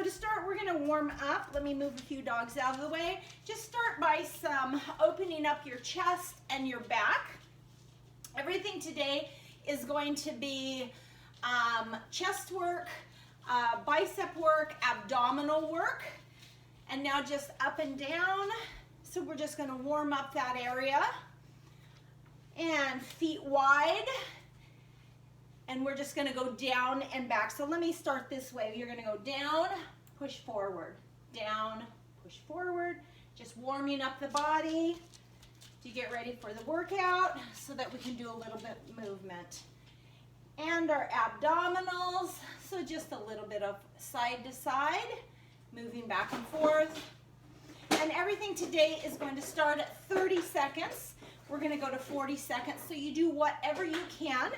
to start, we're gonna warm up. Let me move a few dogs out of the way. Just start by some opening up your chest and your back. Everything today is going to be chest work, bicep work, abdominal work, and now just up and down. So we're just gonna warm up that area. And feet wide. And we're just gonna go down and back. So let me start this way. You're gonna go down, push forward, down, push forward. Just warming up the body to get ready for the workout so that we can do a little bit of movement. And our abdominals, so just a little bit of side to side, moving back and forth. And everything today is going to start at 30 seconds. We're gonna go to 40 seconds. So you do whatever you can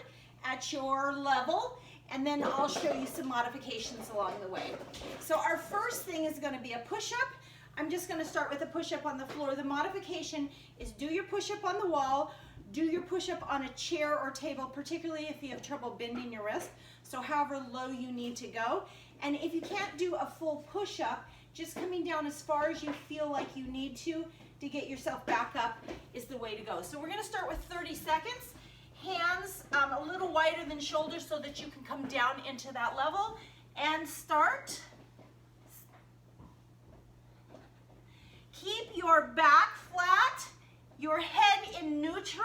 at your level, and then I'll show you some modifications along the way. So our first thing is going to be a push-up. I'm just going to start with a push-up on the floor. The modification is do your push-up on the wall, do your push-up on a chair or table, particularly if you have trouble bending your wrist, so however low you need to go. And if you can't do a full push-up, just coming down as far as you feel like you need to get yourself back up is the way to go. So we're going to start with 30 seconds. Hands a little wider than shoulders so that you can come down into that level and start. Keep your back flat, your head in neutral,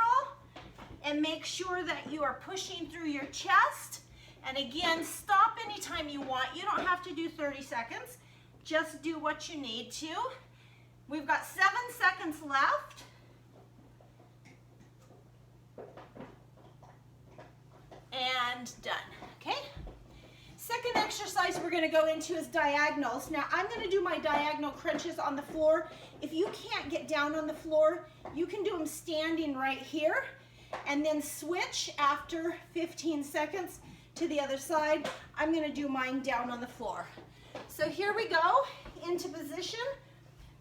and make sure that you are pushing through your chest. And again, stop anytime you want. You don't have to do 30 seconds. Just do what you need to. We've got 7 seconds left. And done, okay? Second exercise we're gonna go into is diagonals. Now I'm gonna do my diagonal crunches on the floor. If you can't get down on the floor, you can do them standing right here and then switch after 15 seconds to the other side. I'm gonna do mine down on the floor. So here we go, into position,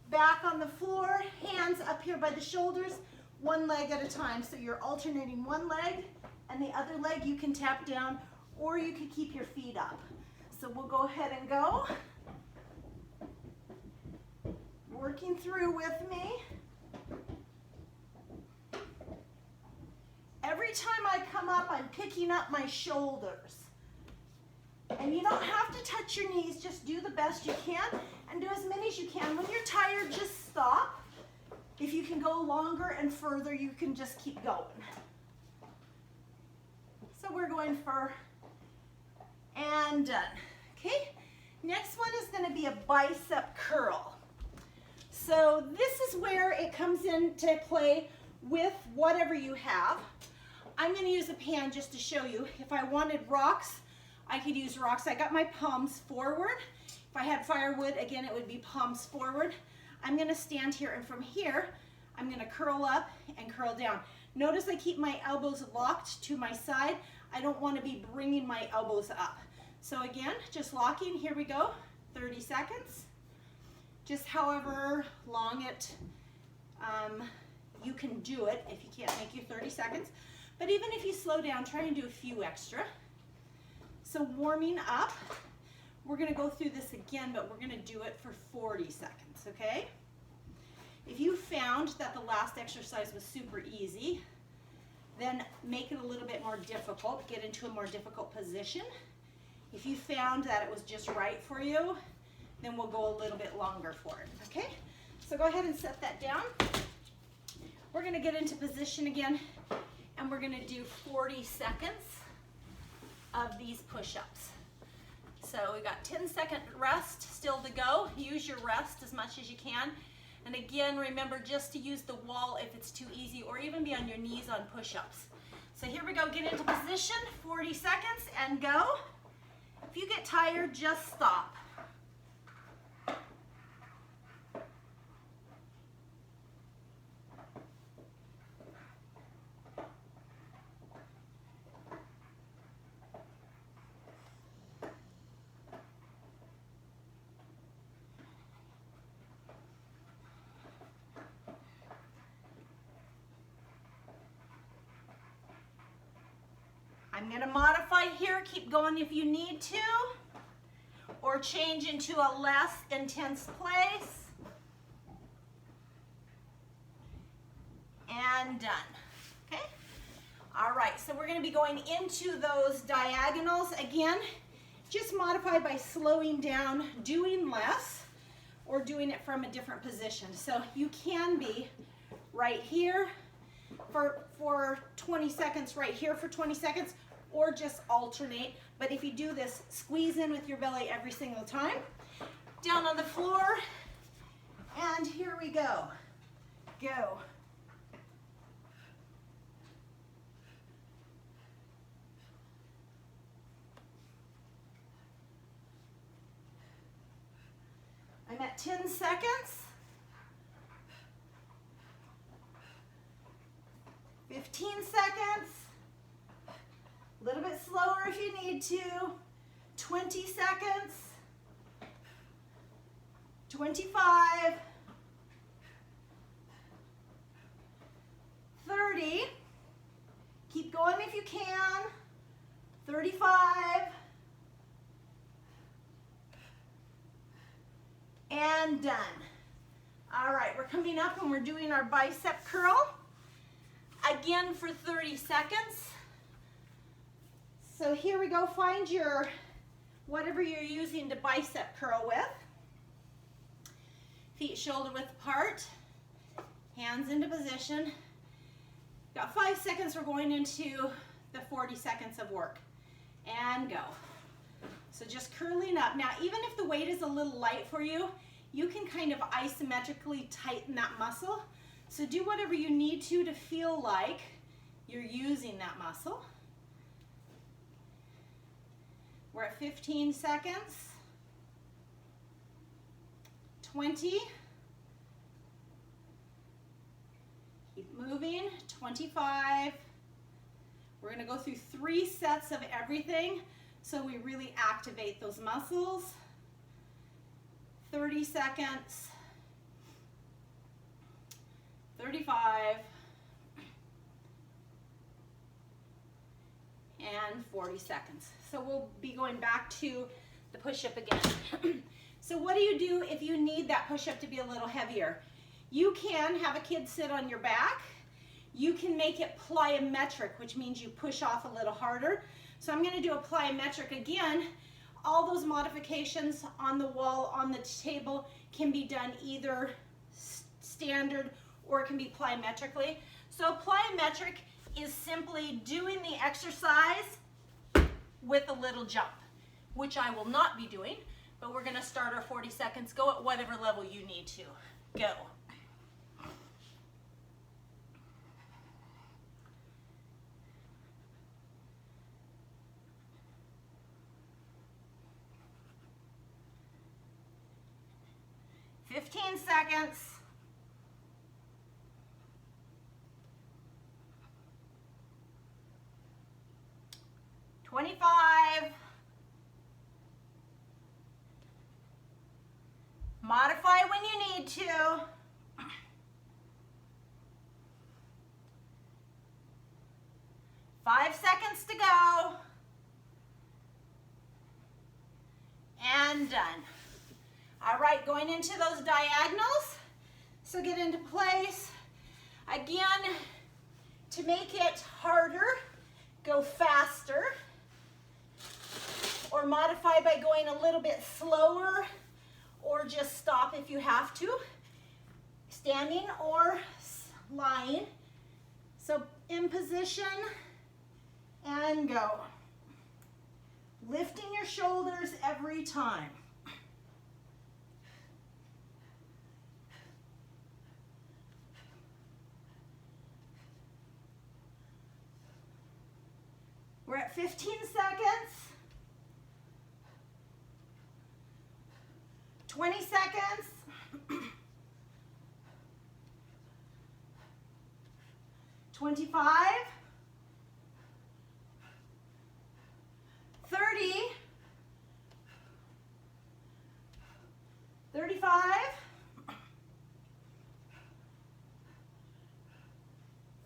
back on the floor, hands up here by the shoulders, one leg at a time. So you're alternating one leg, and the other leg you can tap down, or you can keep your feet up. So we'll go ahead and go. Working through with me. Every time I come up, I'm picking up my shoulders. And you don't have to touch your knees, just do the best you can and do as many as you can. When you're tired, just stop. If you can go longer and further, you can just keep going. So we're going for, and done, okay? Next one is gonna be a bicep curl. So this is where it comes into play with whatever you have. I'm gonna use a pan just to show you. If I wanted rocks, I could use rocks. I got my palms forward. If I had firewood, again, it would be palms forward. I'm gonna stand here, and from here, I'm gonna curl up and curl down. Notice I keep my elbows locked to my side. I don't want to be bringing my elbows up. So again, just locking, here we go, 30 seconds. Just however long you can do it, if you can't make your 30 seconds. But even if you slow down, try and do a few extra. So warming up, we're gonna go through this again, but we're gonna do it for 40 seconds, okay? If you found that the last exercise was super easy, then make it a little bit more difficult, get into a more difficult position. If you found that it was just right for you, then we'll go a little bit longer for it, okay? So go ahead and set that down. We're gonna get into position again, and we're gonna do 40 seconds of these push-ups. So we got 10-second rest still to go. Use your rest as much as you can. And again, remember just to use the wall if it's too easy, or even be on your knees on push-ups. So here we go, get into position, 40 seconds, and go. If you get tired, just stop. I'm going to modify here, keep going if you need to, or or change into a less intense place. And done. Okay? All right, so we're going to be going into those diagonals again, just modified by slowing down, doing less, or doing it from a different position. So you can be right here for 20 seconds, right here for 20 seconds, or just alternate. But if you do this, squeeze in with your belly every single time. Down on the floor, and here we go. Go. I'm at 10 seconds. 15 seconds. A little bit slower if you need to. 20 seconds. 25. 30. Keep going if you can. 35. And done. All right, we're coming up and we're doing our bicep curl. Again for 30 seconds. So here we go, find your, whatever you're using to bicep curl with. Feet shoulder width apart, hands into position. Got 5 seconds, we're going into the 40 seconds of work. And go. So just curling up. Now, even if the weight is a little light for you, you can kind of isometrically tighten that muscle. So do whatever you need to feel like you're using that muscle. We're at 15 seconds. 20. Keep moving. 25. We're going to go through 3 sets of everything so we really activate those muscles. 30 seconds. 35. And 40 seconds. So we'll be going back to the push-up again. So what do you do if you need that push-up to be a little heavier? You can have a kid sit on your back. You can make it plyometric, which means you push off a little harder. So I'm going to do a plyometric again. All those modifications on the wall, on the table, can be done either standard or it can be plyometrically. So plyometric is simply doing the exercise with a little jump, which I will not be doing, but we're going to start our 40 seconds. Go at whatever level you need to. Go. Fifteen seconds. 25. Modify when you need to. 5 seconds to go. And done. All right, going into those diagonals. So get into place. Again, to make it harder, go faster. Or modify by going a little bit slower, or just stop if you have to. Standing or lying. So in position and go. Lifting your shoulders every time. We're at 15 seconds. 20 seconds. 25. 30. 35.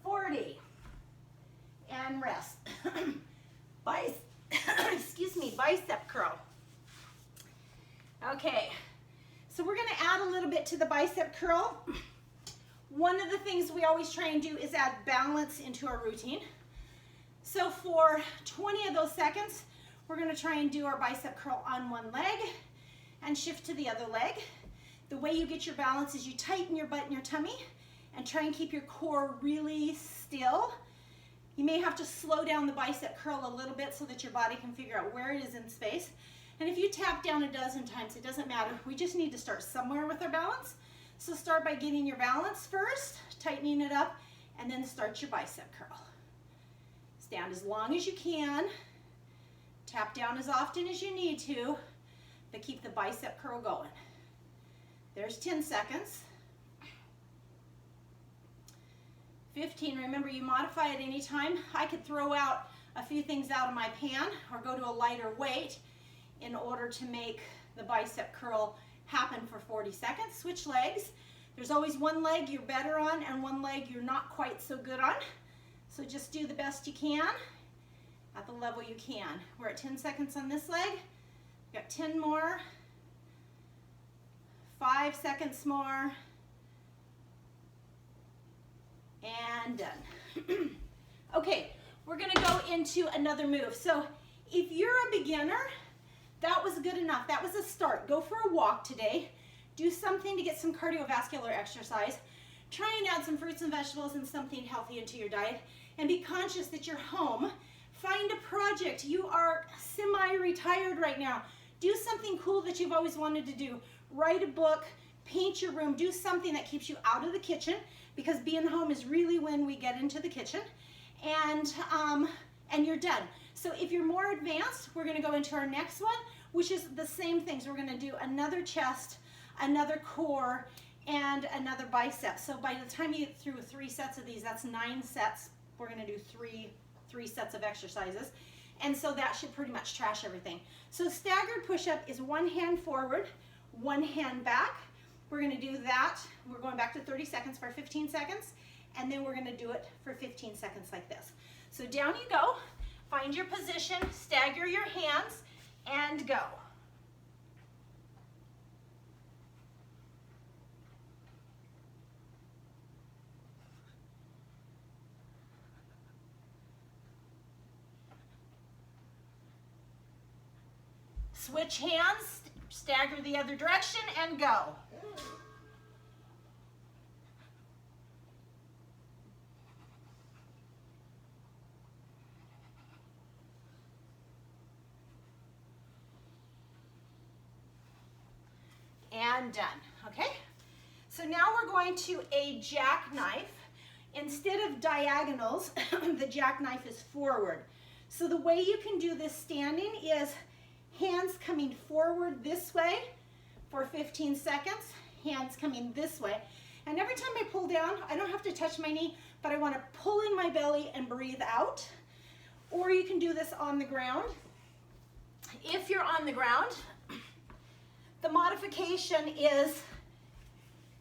40. And rest. Excuse me, bicep curl. Okay, so we're gonna add a little bit to the bicep curl. One of the things we always try and do is add balance into our routine. So for 20 of those seconds, we're gonna try and do our bicep curl on one leg and shift to the other leg. The way you get your balance is you tighten your butt and your tummy and try and keep your core really still. You may have to slow down the bicep curl a little bit so that your body can figure out where it is in space. And if you tap down a dozen times, it doesn't matter. We just need to start somewhere with our balance. So start by getting your balance first, tightening it up, and then start your bicep curl. Stand as long as you can. Tap down as often as you need to, but keep the bicep curl going. There's 10 seconds. 15, remember you modify at any time. I could throw out a few things out of my pan or go to a lighter weight in order to make the bicep curl happen for 40 seconds. Switch legs. There's always one leg you're better on and one leg you're not quite so good on. So just do the best you can at the level you can. We're at 10 seconds on this leg. We've got 10 more. 5 seconds more. And done. Okay, we're gonna go into another move. So if you're a beginner, that was good enough. That was a start. Go for a walk today. Do something to get some cardiovascular exercise. Try and add some fruits and vegetables and something healthy into your diet. And be conscious that you're home. Find a project. You are semi-retired right now. Do something cool that you've always wanted to do. Write a book, paint your room, do something that keeps you out of the kitchen, because being home is really when we get into the kitchen, and you're done. So if you're more advanced, we're gonna go into our next one, which is the same things. We're gonna do another chest, another core, and another bicep. So by the time you get through 3 sets of these, that's 9 sets. We're gonna do three sets of exercises. And so that should pretty much trash everything. So staggered push-up is one hand forward, one hand back. We're gonna do that. We're going back to 30 seconds for 15 seconds, and then we're gonna do it for 15 seconds like this. So down you go, find your position, stagger your hands, and go. Switch hands, stagger the other direction, and go. And done, okay? So now we're going to a jackknife. Instead of diagonals, the jackknife is forward. So the way you can do this standing is hands coming forward this way for 15 seconds, hands coming this way. And every time I pull down, I don't have to touch my knee, but I want to pull in my belly and breathe out. Or you can do this on the ground. If you're on the ground, the modification is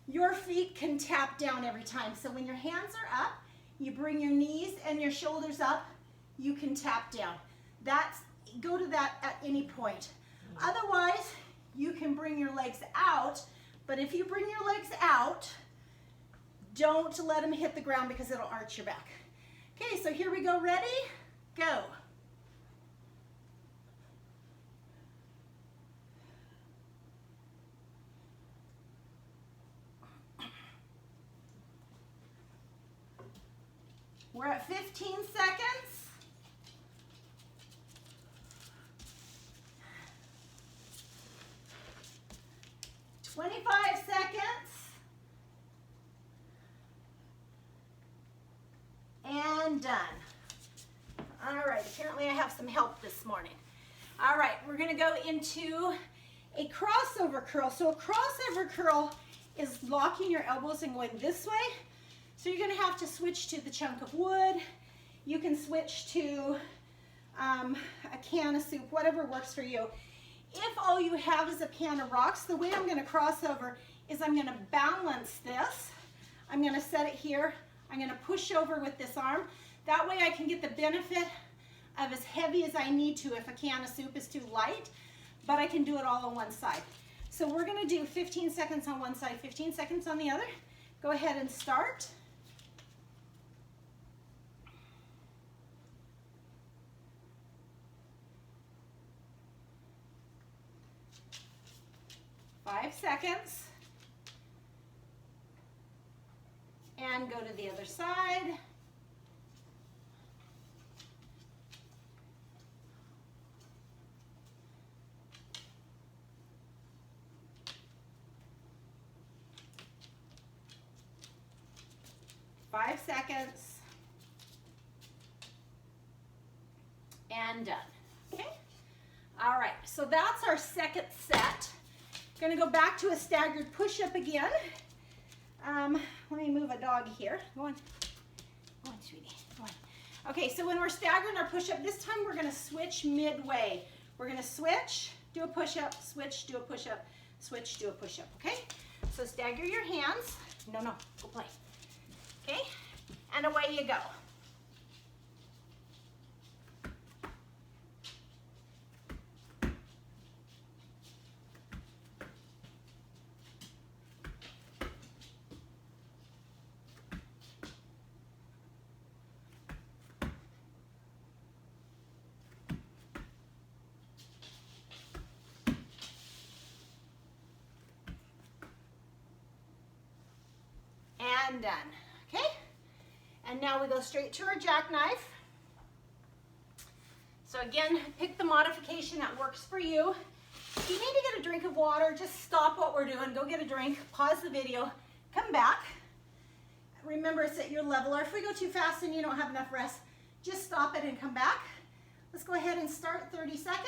your feet can tap down every time. So when your hands are up, you bring your knees and your shoulders up, you can tap down. Go to that at any point. Otherwise, you can bring your legs out, but if you bring your legs out, don't let them hit the ground because it'll arch your back. Okay, so here we go. Ready? Go. We're at 15 seconds. 25 seconds. And done. All right, apparently I have some help this morning. All right, we're gonna go into a crossover curl. So a crossover curl is locking your elbows and going this way. So you're gonna have to switch to the chunk of wood. You can switch to a can of soup, whatever works for you. If all you have is a pan of rocks, the way I'm gonna cross over is I'm gonna balance this. I'm gonna set it here. I'm gonna push over with this arm. That way I can get the benefit of as heavy as I need to if a can of soup is too light, but I can do it all on one side. So we're gonna do 15 seconds on one side, 15 seconds on the other. Go ahead and start. Five seconds. And go to the other side. Five seconds. And done. Okay? All right, so that's our second set. Gonna go back to a staggered push-up again. Let me move a dog here. Go on, sweetie, go on. Okay, so when we're staggering our push-up, this time we're gonna switch midway. We're gonna switch, do a push-up, switch, do a push-up, switch, do a push-up, okay? So stagger your hands. No, go play. Okay, and away you go. And done, okay? And now we go straight to our jackknife. So again, pick the modification that works for you. If you need to get a drink of water, just stop what we're doing, go get a drink, pause the video, come back. Remember, it's at your level, or if we go too fast and you don't have enough rest, just stop it and come back. Let's go ahead and start 30 seconds.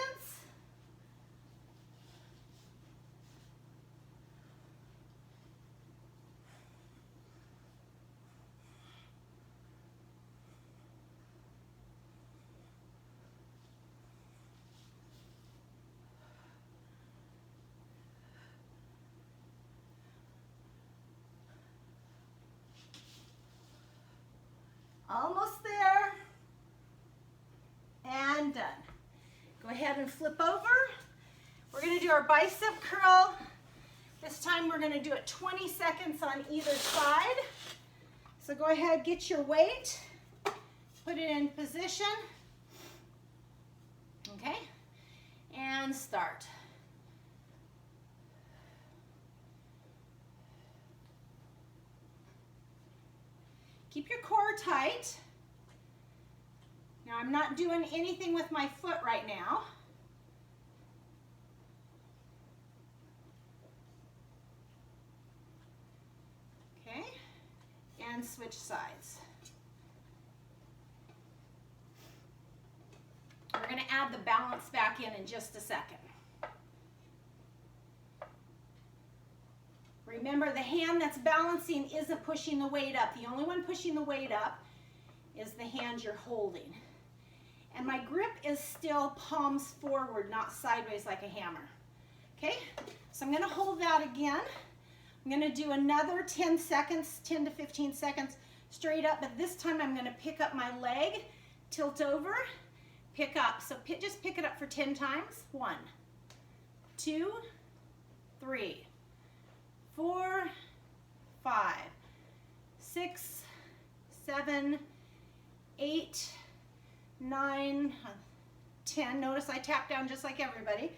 Almost there. And done. Go ahead and flip over. We're going to do our bicep curl. This time we're going to do it 20 seconds on either side. So go ahead, get your weight, put it in position. Okay, and start. Keep your core tight. Now I'm not doing anything with my foot right now. Okay, and switch sides. We're going to add the balance back in just a second. Remember, the hand that's balancing isn't pushing the weight up. The only one pushing the weight up is the hand you're holding. And my grip is still palms forward, not sideways like a hammer. Okay, so I'm going to hold that again. I'm going to do another 10 seconds, 10 to 15 seconds straight up, but this time I'm going to pick up my leg, tilt over, pick up. So just pick it up for 10 times. 1, 2, 3, 4, 5, 6, 7, 8, 9, 10. Notice I tap down just like everybody.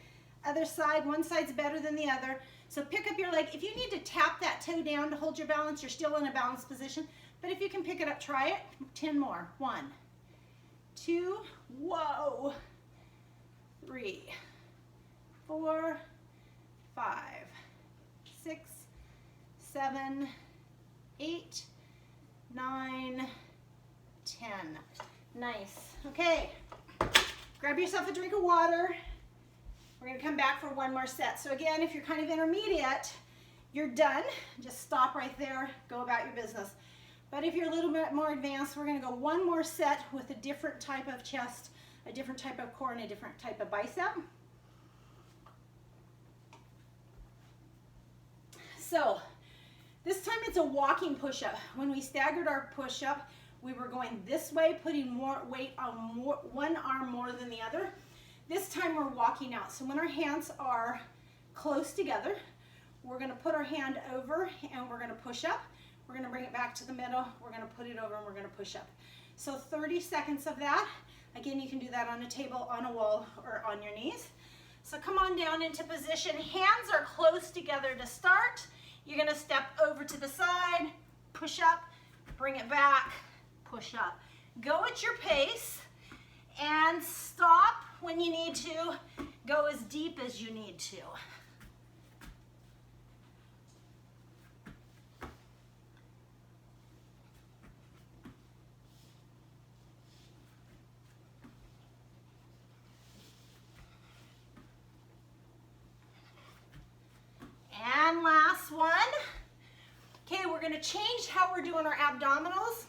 Other side, one side's better than the other. So pick up your leg. If you need to tap that toe down to hold your balance, you're still in a balanced position. But if you can pick it up, try it. 10 more. 1, 2, whoa, 3, 4, 5, 6, 7, 8, 9, 10. Nice. Okay, grab yourself a drink of water. We're going to come back for one more set. So again, if you're kind of intermediate, you're done. Just stop right there, go about your business. But if you're a little bit more advanced, we're going to go one more set with a different type of chest, a different type of core, and a different type of bicep. So this time it's a walking push-up. When we staggered our push-up, we were going this way, putting more weight on one arm more than the other. This time we're walking out. So when our hands are close together. We're gonna put our hand over and we're gonna push up. We're gonna bring it back to the middle. We're gonna put it over and we're gonna push up. So 30 seconds of that. Again, you can do that on a table, on a wall, or on your knees. So come on down into position. Hands are close together to start. You're gonna step over to the side, push up, bring it back, push up. Go at your pace and stop when you need to. Go as deep as you need to. And last one. Okay, we're gonna change how we're doing our abdominals.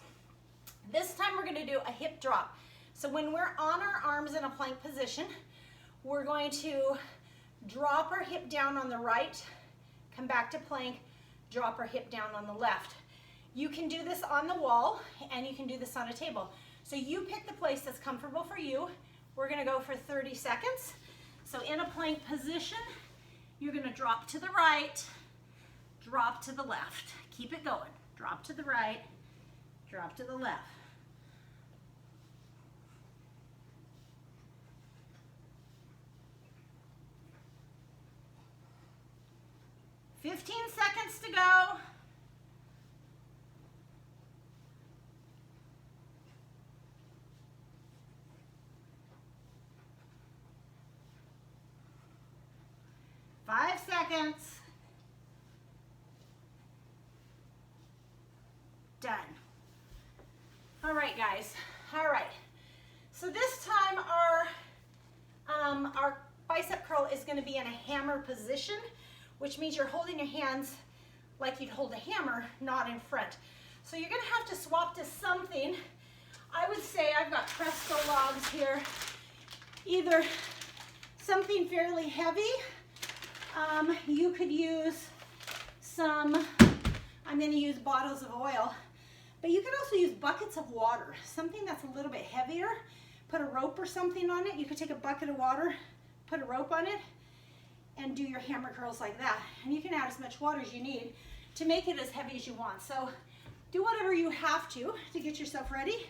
This time we're gonna do a hip drop. So when we're on our arms in a plank position, we're going to drop our hip down on the right, come back to plank, drop our hip down on the left. You can do this on the wall and you can do this on a table. So you pick the place that's comfortable for you. We're gonna go for 30 seconds. So in a plank position, you're gonna drop to the right, drop to the left. Keep it going. Drop to the right, drop to the left. "15 seconds to go. "5 seconds. Done. All right, guys. All right. So this time our bicep curl is going to be in a hammer position, which means you're holding your hands like you'd hold a hammer, not in front. So you're going to have to swap to something. I would say I've got Presto logs here. Either something fairly heavy. You could use some, I'm going to use bottles of oil, but you can also use buckets of water, something that's a little bit heavier. Put a rope or something on it. You could take a bucket of water, put a rope on it, and do your hammer curls like that. And you can add as much water as you need to make it as heavy as you want. So do whatever you have to get yourself ready.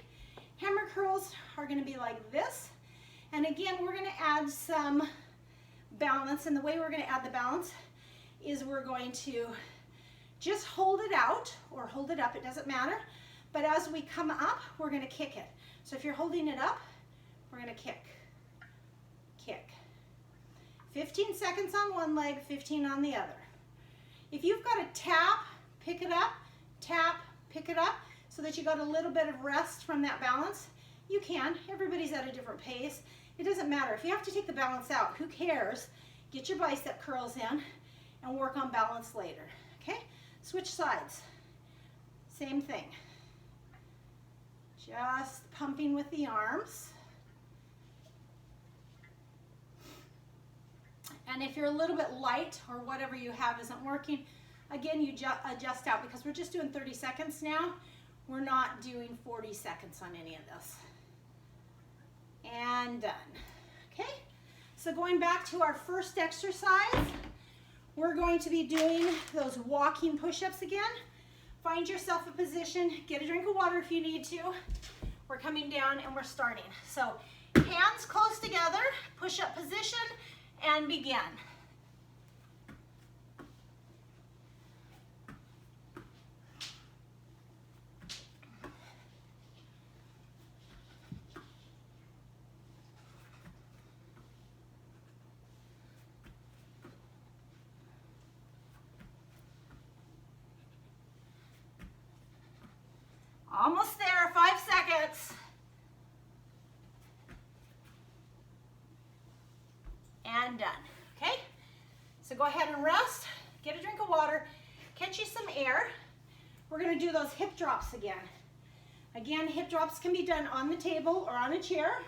Hammer curls are going to be like this. And again, we're going to add some balance, and the way we're going to add the balance is we're going to just hold it out or hold it up, it doesn't matter, but as we come up, we're going to kick it. So if you're holding it up, we're going to kick. 15 seconds on one leg, 15 on the other. If you've got a tap, pick it up, tap, pick it up, so that you got a little bit of rest from that balance, you can. Everybody's at a different pace. It doesn't matter. If you have to take the balance out, who cares? Get your bicep curls in and work on balance later, okay? Switch sides. Same thing. Just pumping with the arms. And if you're a little bit light or whatever you have isn't working, again, you adjust out, because we're just doing 30 seconds now. We're not doing 40 seconds on any of this. And done. Okay, so going back to our first exercise, we're going to be doing those walking push-ups again. Find yourself a position, get a drink of water if you need to. We're coming down and we're starting. So hands close together, push-up position, and begin. Almost there, 5 seconds. And done, okay? So go ahead and rest, get a drink of water, catch you some air. We're gonna do those hip drops again. Again, hip drops can be done on the table or on a chair.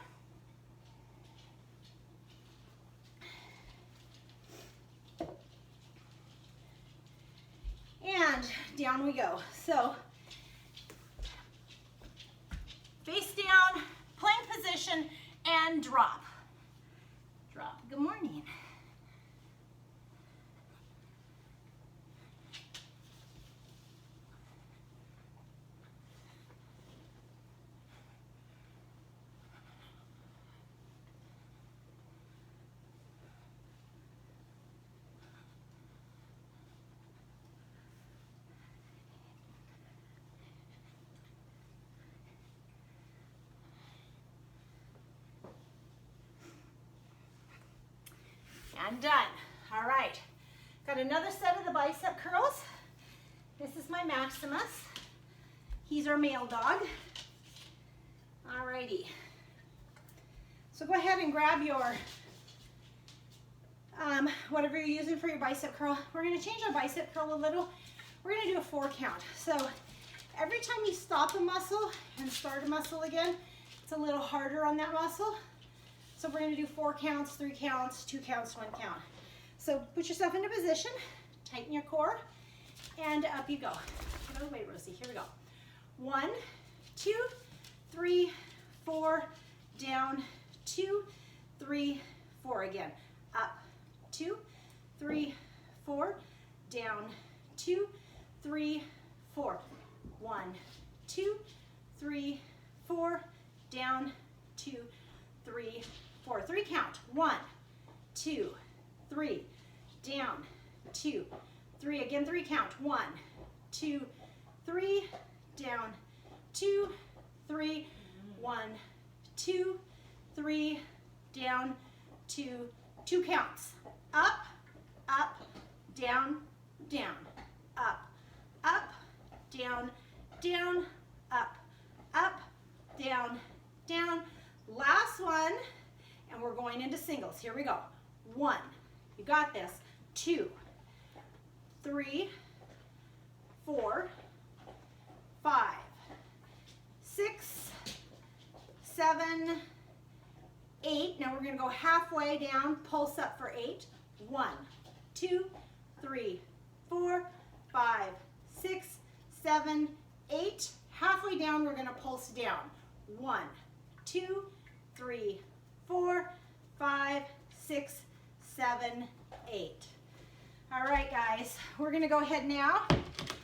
And down we go. So, face down, plank position, and drop. Drop. Good morning. and done. All right, got another set of the bicep curls. This is my Maximus. He's our male dog. All righty. So go ahead and grab your whatever you're using for your bicep curl. We're going to change our bicep curl a little. We're going to do a 4 count. So every time you stop a muscle and start a muscle again, it's a little harder on that muscle. So we're going to do 4 counts, 3 counts, 2 counts, 1 count. So put yourself into position, tighten your core, and up you go. Get out of the way, Rosie. Here we go. 1, 2, 3, 4, down, 2, 3, 4 again. Up, 2, 3, 4, down, 2, 3, 4. 1, 2, 3, 4, down, 2, 3, 4. 3 count. 1, 2, 3, down, 2, 3. Again, 3 count. 1, 2, 3, down, 2, 3, 1, 2, 3, down, 2, 2 counts. Up, up, down, down, up, up, down, down, up, up, down, down. Last one, and we're going into singles. Here we go. 1, you got this. 2, 3, 4, 5, 6, 7, 8. Now we're going to go halfway down, pulse up for 8. 1, 2, 3, 4, 5, 6, 7, 8. Halfway down, we're going to pulse down. 1, 2, 3, 4, 5, 6, 7, 8. All right, guys, we're going to go ahead now.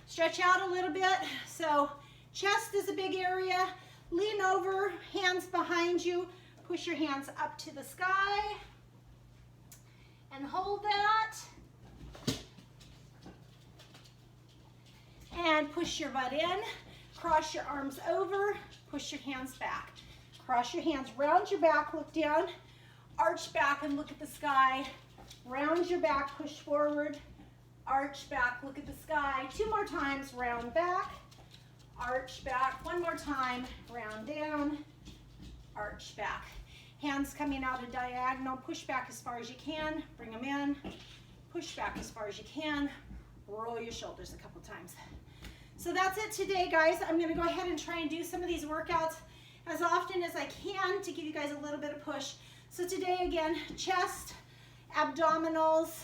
Stretch out a little bit. So chest is a big area. Lean over, hands behind you. Push your hands up to the sky and hold that. And push your butt in. Cross your arms over. Push your hands back. Cross your hands, round your back, look down. Arch back and look at the sky. Round your back, push forward. Arch back, look at the sky. 2 more times, round back. Arch back. 1 more time, round down. Arch back. Hands coming out a diagonal. Push back as far as you can. Bring them in. Push back as far as you can. Roll your shoulders a couple times. So that's it today, guys. I'm going to go ahead and try and do some of these workouts as often as I can to give you guys a little bit of push. So today, again, chest, abdominals,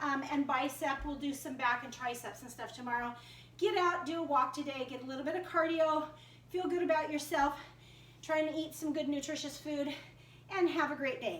and bicep. We'll do some back and triceps and stuff tomorrow. Get out, do a walk today, get a little bit of cardio, feel good about yourself, trying to eat some good nutritious food, and have a great day.